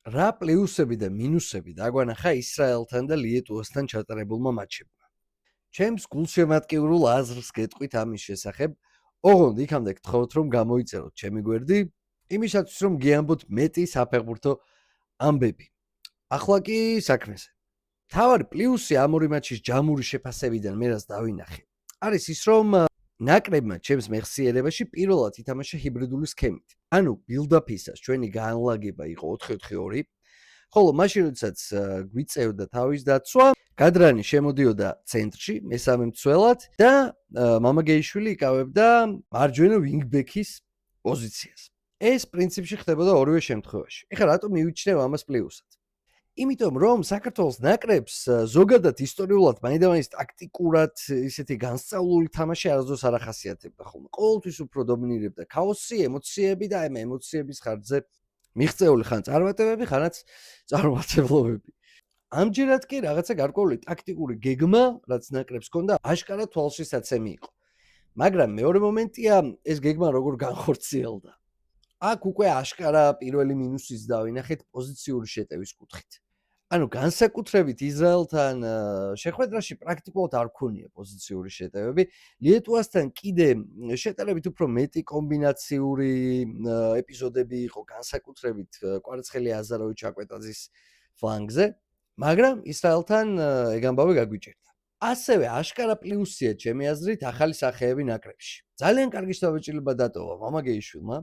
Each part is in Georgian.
რა პლუსები და მინუსები დაგვანახა ისრაელთან და ლიეტუვასთან ჩატარებულმა მატჩებმა. ჩემს გულშემატკივრულ აზრს გეტყვით ამის შესახებ, ოღონდ იქამდე გთხოვთ რომ გამოიწეროთ ჩემი გვერდი, იმისათვის რომ გიამბოთ მეტი საფეხბურთო ამბები. ახლა კი საქმეზე. თავარი პლუსი ამ ორი მატჩის ჯამური შეფასებიდან მე რაც დავინახე, არის ის რომ ნაკრებმა ჩემს მეხსიერებაში პირველად ითამაშა ჰიბრიდული სქემით. ანუ ბილდაფისას ჩვენი განლაგება იყო 4-4-2, ხოლო მაშინ როდესაც გვიწევდა თავის დაცვა, გადრანი შემოდიოდა ცენტრში, მესამე მცველად და მამაგეიშვილი იკავებდა მარჯვენა ვინგბექის პოზიციას. ეს პრინციპში ხდებოდა ორივე შემთხვევაში. ეხლა რატომ მივიჩნევ ამას პლუსად? იმიტომ რომ საქართველოს ნაკრებს ზოგადად ისტორიულად მაინდამაინც ტაქტიკურად ისეთი განსწავლული თამაში არასდროს არ ახასიათებდა ხოლმე. ყოველთვის უფრო დომინირებდა ქაოსი, ემოციები და ამ ემოციების ხარჯზე მიღწეული ხან წარმატებები, ხანაც წარმატებლობები. ამჯერად კი რაღაცა გარკვეული ტაქტიკური გეგმა, რაც ნაკრებს ჰქონდა, აშკარად თვალშისაცემი იყო. მაგრამ მეორე მომენტია, ეს გეგმა როგორ განხორციელდა. აქ უკვე აშკარა პირველი მინუსიც დავინახეთ პოზიციური შეტევის კუთხით. ანუ განსაკუთრებით ისრაელთან შეხვედრაში პრაქტიკულად არ ქონია პოზიციური შეტევები. ლიეტუვასთან კიდე შეტევებით უფრო მეტი კომბინაციური ეპიზოდები იყო, განსაკუთრებით კვარაცხელი აზაროვი ჩაკვეტაძის ფლანგზე, მაგრამ ისრაელთან ეგ ამბავი გაგვიჭირდა. ასევე აშკარა პლუსია ჩემი აზრით ახალი სახეები ნაკრებში. ძალიან კარგი შთაბეჭდილება დატოვა მამაგეიშვილმა.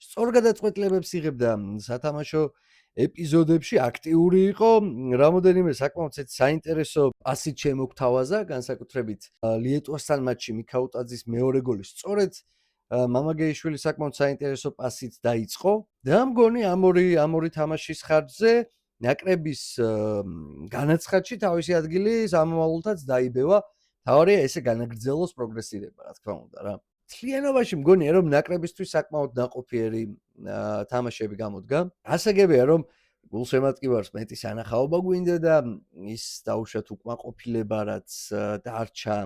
სწორ გადაწყვეტილებებს იღებდა სათამაშო ეპიზოდებში, აქტიური იყო, რამოდენიმე საკმაოდ საინტერესო პასით შემოგთავაზა, განსაკუთრებით ლიეტუვასთან მატჩში მიქაუტაძის მეორე გოლი სწორედ მამაგეიშვილი საკმაოდ საინტერესო პასით დაიწყო და მგონი ამ ორი თამაშის ხარჯზე ნაკრების განაცხადში თავისი ადგილი სამომავლოდაც დაიბევა. თავარია ესე განაგრძელოს პროგრესირება, რა თქმა უნდა რა. თლიანობაში მგონია რომ ნაკრებისთვის საკმაოდ ნაყოფიერი თამაშები გამოდგა. ასაგებია რომ გულშემატკივარს მეტი სანახაობა გვინდა და ის დაუშვათ უკმაყოფილება რაც დარჩა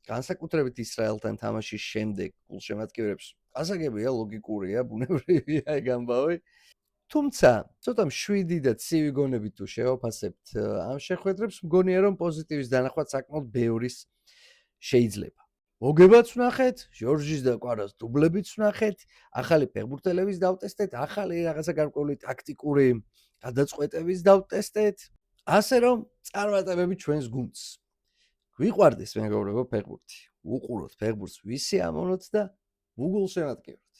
განსაკუთრებით ისრაელთან თამაშის შემდეგ გულშემატკივრებს. ასაგებია, ლოგიკურია, ბუნებრივია ეგ ამბავი. თუმცა, ცოტა მშვიდი და ცივი გონებით თუ შევაფასებთ ამ შეხვედრებს, მგონია რომ პოზიტივის დანახვა საკმაოდ ბევრის შეიძლება. მოგებაც ვნახეთ, ჟორჟის და კვარას დუბლებიც ვნახეთ, ახალი ფეხბურთელების დავტესტეთ, ახალი რაღაცა გარკვეული ტაქტიკური გადაწყვეტების დავტესტეთ, ასე რომ წარმატებები ჩვენს გუნდს. გვიყვარდეს მეგობრებო ფეხბურთი. უყუროთ ფეხბურთს ვისი ამონოთ და უგულშემატკივროთ.